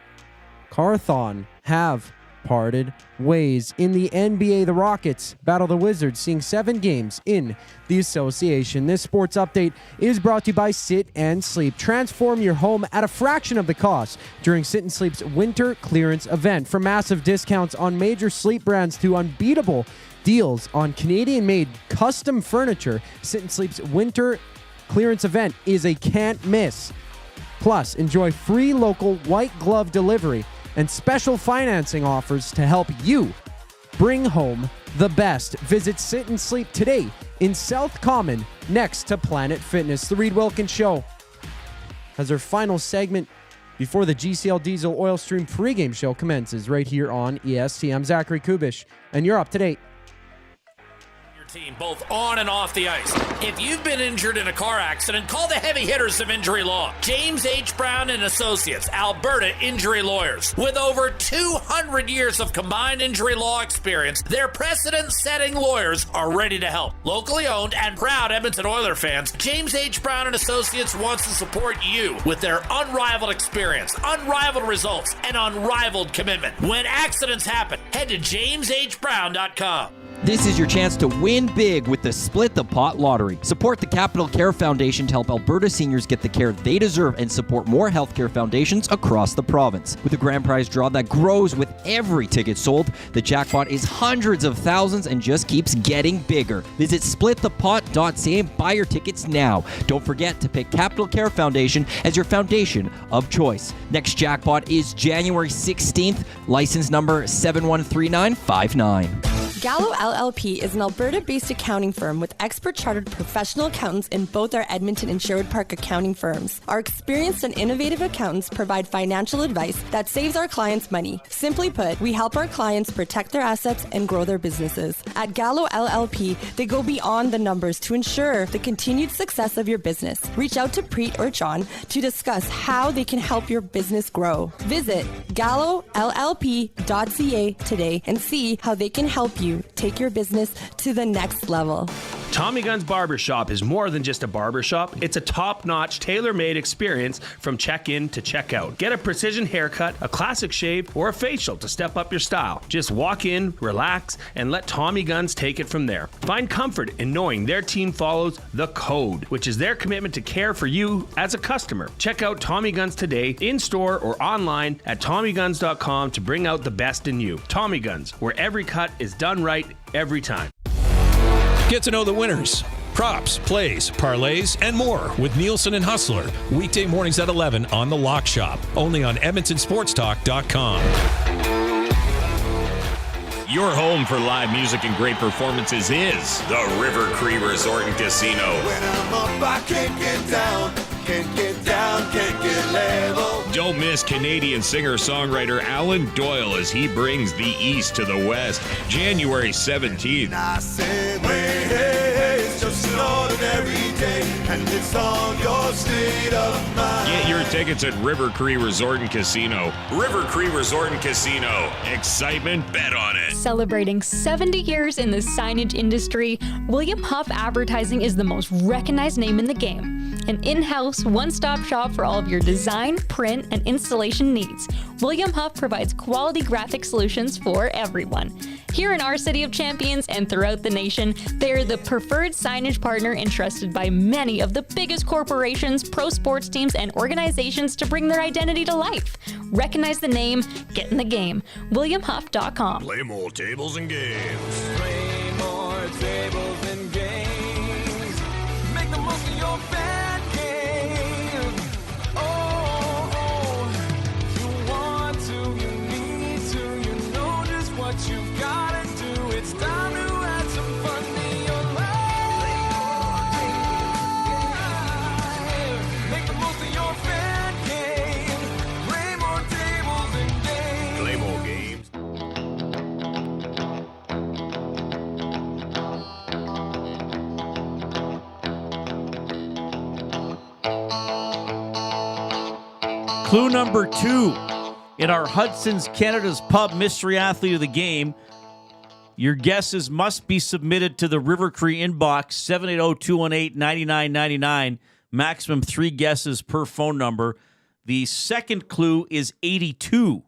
Carthon have parted ways. In the NBA, the Rockets battle the Wizards, seeing 7 games in the association. This sports update is brought to you by Sit and Sleep. Transform your home at a fraction of the cost during Sit and Sleep's winter clearance event. From massive discounts on major sleep brands to unbeatable deals on Canadian-made custom furniture, Sit and Sleep's winter clearance event is a can't miss. Plus, enjoy free local white glove delivery and special financing offers to help you bring home the best. Visit Sit and Sleep today in South Common next to Planet Fitness. The Reid Wilkins Show has our final segment before the GCL Diesel Oil Stream pregame show commences right here on EST. I'm Zachary Kubusch, and you're up to date. Team both on and off the ice. If you've been injured in a car accident, call the heavy hitters of injury law. James H. Brown and Associates, Alberta Injury Lawyers. With over 200 years of combined injury law experience, their precedent-setting lawyers are ready to help. Locally owned and proud Edmonton Oiler fans, James H. Brown and Associates wants to support you with their unrivaled experience, unrivaled results, and unrivaled commitment. When accidents happen, head to jameshbrown.com. This is your chance to win big with the Split the Pot Lottery. Support the Capital Care Foundation to help Alberta seniors get the care they deserve and support more healthcare foundations across the province. With a grand prize draw that grows with every ticket sold, the jackpot is hundreds of thousands and just keeps getting bigger. Visit splitthepot.ca and buy your tickets now. Don't forget to pick Capital Care Foundation as your foundation of choice. Next jackpot is January 16th, license number 713959. Gallo LLP is an Alberta-based accounting firm with expert chartered professional accountants in both our Edmonton and Sherwood Park accounting firms. Our experienced and innovative accountants provide financial advice that saves our clients money. Simply put, we help our clients protect their assets and grow their businesses. At Gallo LLP, they go beyond the numbers to ensure the continued success of your business. Reach out to Preet or John to discuss how they can help your business grow. Visit gallollp.ca today and see how they can help you take your business to the next level. Tommy Gunn's Barbershop is more than just a barbershop. It's a top-notch, tailor-made experience from check-in to check-out. Get a precision haircut, a classic shave, or a facial to step up your style. Just walk in, relax, and let Tommy Guns take it from there. Find comfort in knowing their team follows the code, which is their commitment to care for you as a customer. Check out Tommy Guns today, in-store or online at TommyGuns.com to bring out the best in you. Tommy Guns, where every cut is done right every time. Get to know the winners, props, plays, parlays, and more with Nielsen and Hustler. Weekday mornings at 11 on The Lock Shop. Only on EdmontonSportsTalk.com. Your home for live music and great performances is the River Cree Resort and Casino. When I'm up, I can't get down. Can't get down, can't get level. Don't miss Canadian singer-songwriter Alan Doyle as he brings the East to the West, January 17th. I said, hey, hey, it's just an ordinary day, and it's on your state of mind. Get your tickets at River Cree Resort and Casino. River Cree Resort and Casino. Excitement, bet on it. Celebrating 70 years in the signage industry, William Huff Advertising is the most recognized name in the game. An in-house, one-stop shop for all of your design, print, and installation needs. William Huff provides quality graphic solutions for everyone. Here in our City of Champions and throughout the nation, they're the preferred signage partner entrusted by many of the biggest corporations, pro sports teams, and organizations to bring their identity to life. Recognize the name, get in the game. WilliamHuff.com. Play more tables and games. Play more tables and games. Make the most of your bad game. Oh, you want to, you need to, you know just what you've got to do. It's time to add some fun to your life. Make the most of your bad game. Play more tables and games. Play more games. Clue number 2 in our Hudson's Canada's Pub Mystery Athlete of the Game. Your guesses must be submitted to the River Cree inbox, 780-218-9999. Maximum 3 guesses per phone number. The second clue is 82.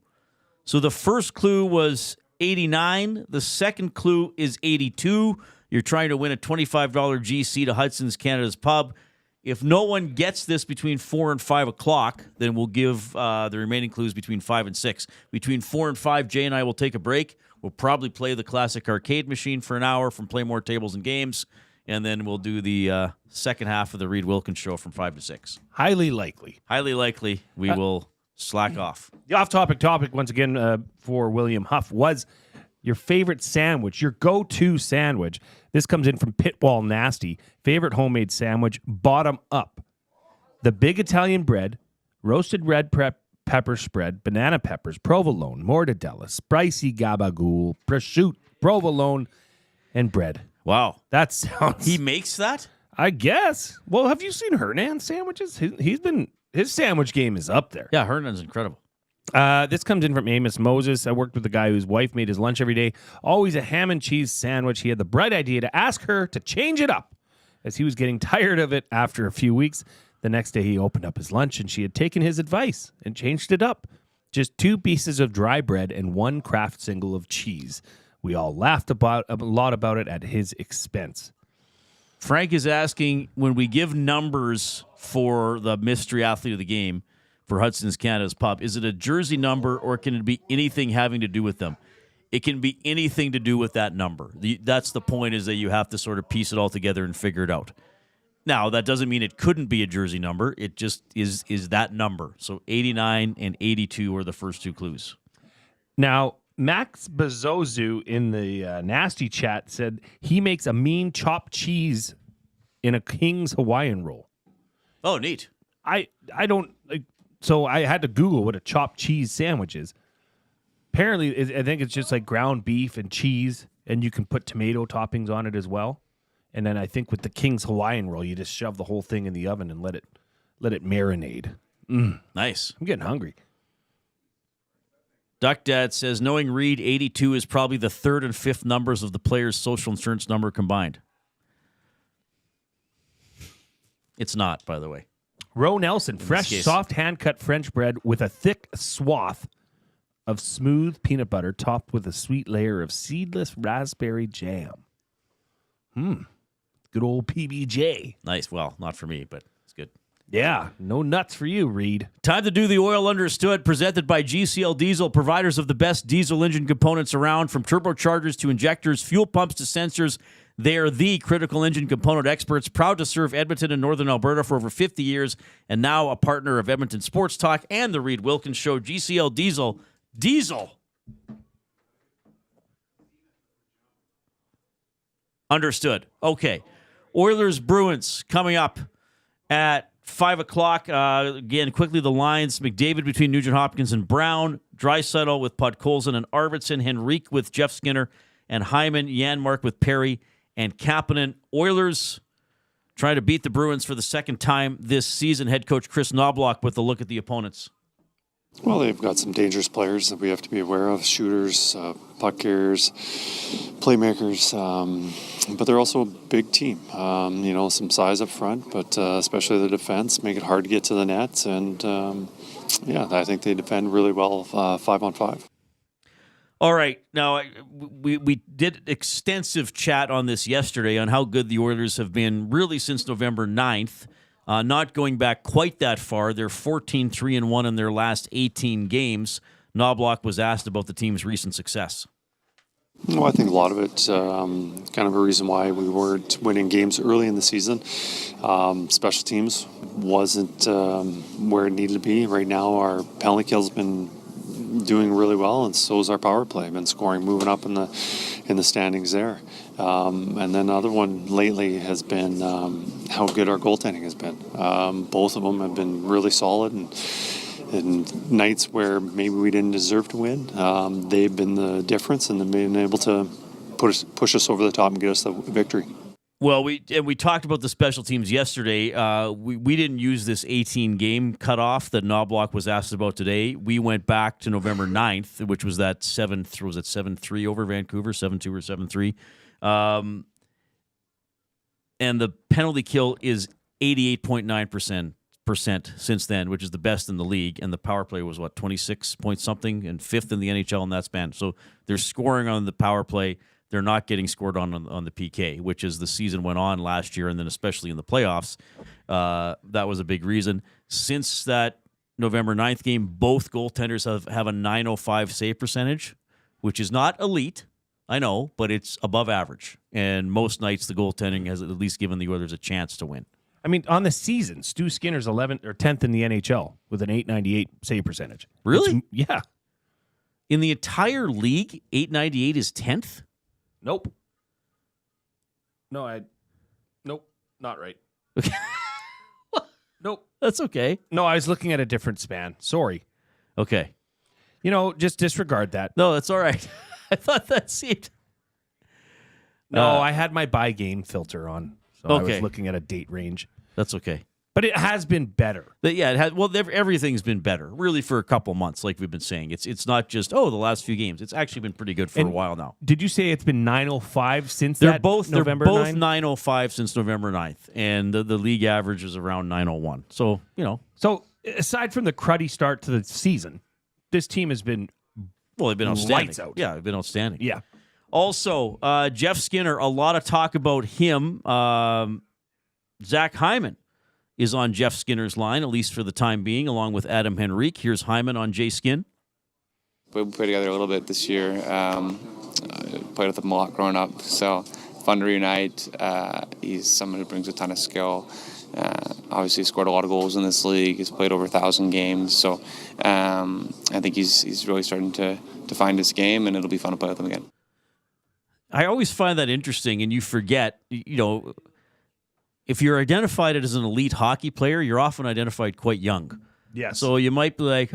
So the first clue was 89. The second clue is 82. You're trying to win a $25 GC to Hudson's Canada's Pub. If no one gets this between 4 and 5 o'clock, then we'll give the remaining clues between 5 and 6. Between 4 and 5, Jay and I will take a break. We'll probably play the classic arcade machine for an hour from Play More Tables and Games, and then we'll do the second half of the Reid Wilkins show from 5 to 6. Highly likely. Highly likely we will slack off. The off-topic topic, once again, for William Huff was your favorite sandwich, your go-to sandwich. This comes in from Pitwall Nasty. Favorite homemade sandwich, bottom up. The big Italian bread, roasted red pepper spread, banana peppers, provolone, mortadella, spicy gabagool, prosciutto, provolone, and bread. Wow. That sounds... He makes that? I guess. Well, have you seen Hernan sandwiches? His sandwich game is up there. Yeah, Hernan's incredible. This comes in from Amos Moses. I worked with a guy whose wife made his lunch every day. Always a ham and cheese sandwich. He had the bright idea to ask her to change it up as he was getting tired of it after a few weeks. The next day he opened up his lunch and she had taken his advice and changed it up. Just 2 pieces of dry bread and 1 Kraft single of cheese. We all laughed a lot about it at his expense. Frank is asking, when we give numbers for the mystery athlete of the game for Hudson's Canada's Pub, is it a jersey number or can it be anything having to do with them? It can be anything to do with that number. That's the point, is that you have to sort of piece it all together and figure it out. Now, that doesn't mean it couldn't be a jersey number. It just is that number. So 89 and 82 are the first 2 clues. Now, Max Bezozu in the Nasty chat said he makes a mean chopped cheese in a King's Hawaiian roll. Oh, neat. I don't... So I had to Google what a chopped cheese sandwich is. Apparently, I think it's just like ground beef and cheese, and you can put tomato toppings on it as well. And then I think with the King's Hawaiian roll, you just shove the whole thing in the oven and let it marinate. Nice. I'm getting hungry. Duck Dad says, knowing Reid, 82 is probably the 3rd and 5th numbers of the player's social insurance number combined. It's not, by the way. Roe Nelson, fresh, soft, hand-cut French bread with a thick swath of smooth peanut butter topped with a sweet layer of seedless raspberry jam. Good old PBJ. Nice. Well, not for me, but it's good. Yeah, no nuts for you, Reid. Time to do the oil understood, presented by GCL Diesel, providers of the best diesel engine components around, from turbochargers to injectors, fuel pumps to sensors. They are the critical engine component experts, proud to serve Edmonton and Northern Alberta for over 50 years, and now a partner of Edmonton Sports Talk and the Reid Wilkins Show. GCL Diesel. Diesel. Understood. Okay. Oilers Bruins coming up at 5 o'clock. Again, quickly the lines. McDavid between Nugent Hopkins and Brown. Draisaitl with Podkolzin and Arvidsson. Henrique with Jeff Skinner and Hyman. Janmark with Perry and Kapanen. Oilers trying to beat the Bruins for the second time this season. Head coach Chris Knobloch with a look at the opponents. Well, they've got some dangerous players that we have to be aware of. Shooters, puck carriers, playmakers. But they're also a big team. Some size up front, but especially the defense, make it hard to get to the net. And, I think they defend really well 5-on-5. All right. Now, we did extensive chat on this yesterday on how good the Oilers have been really since November 9th. Not going back quite that far. They're 14-3-1 in their last 18 games. Knobloch was asked about the team's recent success. Well, I think a lot of it, kind of a reason why we weren't winning games early in the season. Special teams wasn't where it needed to be. Right now, our penalty kill's been doing really well, and so is our power play. Been scoring, moving up in the standings there. And then the other one lately has been how good our goaltending has been. Both of them have been really solid, and nights where maybe we didn't deserve to win, they've been the difference, and they've been able to push us over the top and get us the victory. Well, we talked about the special teams yesterday. We didn't use this 18-game cutoff that Knobloch was asked about today. We went back to November 9th, which was that 7-3 over Vancouver, 7-2 or 7-3. And the penalty kill is 88.9%. since then, which is the best in the league. And the power play was, 26 point something and 5th in the NHL in that span. So they're scoring on the power play. They're not getting scored on the PK, which as the season went on last year and then especially in the playoffs, that was a big reason. Since that November 9th game, both goaltenders have a .905 save percentage, which is not elite, I know, but it's above average. And most nights the goaltending has at least given the Oilers a chance to win. I mean, on the season, Stu Skinner's 11th or 10th in the NHL with an .898 save percentage. Really? Yeah. In the entire league, .898 is 10th? Nope. Nope, not right. Okay. Nope. That's okay. No, I was looking at a different span. Sorry. Okay. Just disregard that. No, that's all right. I thought that seemed... No, I had my by game filter on, so I was looking at a date range. That's okay. But it has been better. It has. Well, everything's been better, really, for a couple months, like we've been saying. It's not just, the last few games. It's actually been pretty good for a while now. Did you say it's been .905 since They're that both November They're both 9? .905 since November 9th, and the league average is around .901. So, So, aside from the cruddy start to the season, this team has been they've been outstanding. Lights out. Yeah, they've been outstanding. Yeah. Also, Jeff Skinner, a lot of talk about him. Zach Hyman is on Jeff Skinner's line, at least for the time being, along with Adam Henrique. Here's Hyman on Jay Skin. We played together a little bit this year. Played with him a lot growing up, so fun to reunite. He's someone who brings a ton of skill. Obviously, scored a lot of goals in this league. He's played over 1,000 games, so I think he's really starting to find his game, and it'll be fun to play with him again. I always find that interesting, and you forget, if you're identified as an elite hockey player, you're often identified quite young. Yes. So you might be like,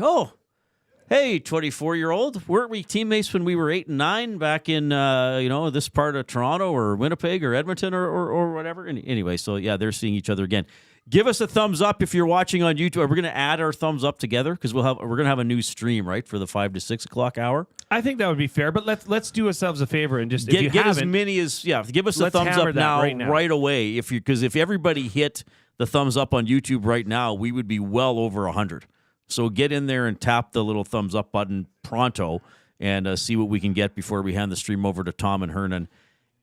hey, 24-year-old, weren't we teammates when we were 8 and 9 back in, this part of Toronto or Winnipeg or Edmonton or whatever? Anyway, so yeah, they're seeing each other again. Give us a thumbs up if you're watching on YouTube. We're going to add our thumbs up together because we're going to have a new stream, right, for the 5 to 6 o'clock hour. I think that would be fair, but let's do ourselves a favor and just get as many as give us a thumbs up now right away. Because if everybody hit the thumbs up on YouTube right now, we would be well over 100. So get in there and tap the little thumbs up button pronto and see what we can get before we hand the stream over to Tom and Hernan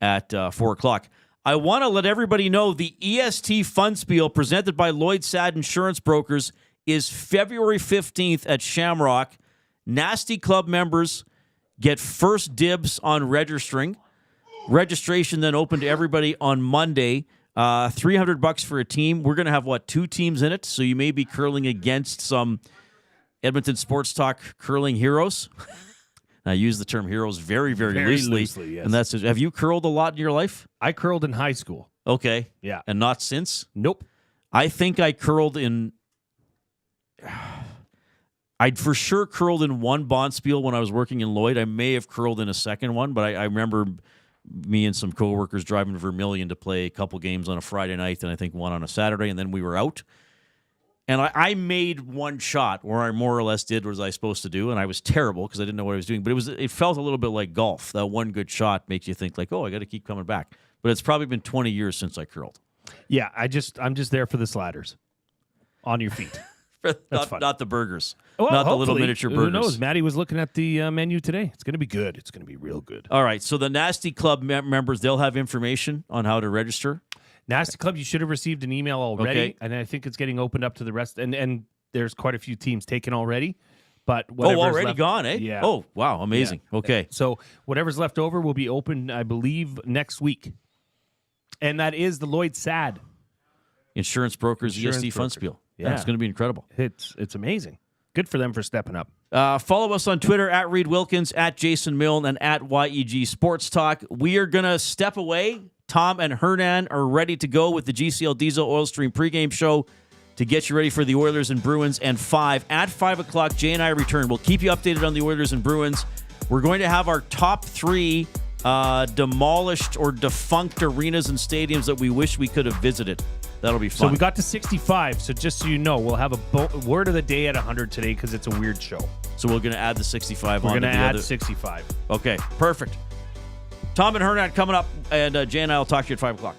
at 4 o'clock. I want to let everybody know the EST Fun Spiel presented by Lloyd Sadd Insurance Brokers is February 15th at Shamrock. Nasty Club members get first dibs on registering. Registration then open to everybody on Monday. $300 for a team. We're going to have, 2 teams in it, so you may be curling against some Edmonton Sports Talk curling heroes. I use the term heroes very, very loosely. Yes. And that's, have you curled a lot in your life? I curled in high school. Okay. Yeah. And not since? Nope. I think I curled in... I'd for sure curled in one bonspiel when I was working in Lloyd. I may have curled in a second one, but I remember me and some coworkers driving to Vermilion to play a couple games on a Friday night and I think one on a Saturday, and then we were out. And I made one shot where I more or less did what I was supposed to do, and I was terrible because I didn't know what I was doing. But it felt a little bit like golf. That one good shot makes you think like, I got to keep coming back. But it's probably been 20 years since I curled. Yeah, I'm just there for the sliders on your feet. Not the burgers. Well, not the little miniature burgers. Who knows? Maddie was looking at the menu today. It's going to be good. It's going to be real good. All right, so the Nasty Club members, they'll have information on how to register. Nasty Club, you should have received an email already, okay. And I think it's getting opened up to the rest. And there's quite a few teams taken already. But already left, gone, eh? Yeah. Oh, wow, amazing. Yeah. Okay. So whatever's left over will be open, I believe, next week. And that is the Lloyd Sadd Insurance Brokers EST Fun Spiel. Yeah, it's going to be incredible. It's amazing. Good for them for stepping up. Follow us on Twitter at Reid Wilkins, at Jason Milne, and at YEG Sports Talk. We are going to step away. Tom and Hernan are ready to go with the GCL Diesel Oil Stream pregame show to get you ready for the Oilers and Bruins. And at 5 o'clock, Jay and I return. We'll keep you updated on the Oilers and Bruins. We're going to have our top 3 demolished or defunct arenas and stadiums that we wish we could have visited. That'll be fun. So we got to 65. So just so you know, we'll have a word of the day at 100 today because it's a weird show. So we're going to add the 65 on. We're going to add 65. Okay, perfect. Tom and Hernan coming up, and Jay and I will talk to you at 5 o'clock.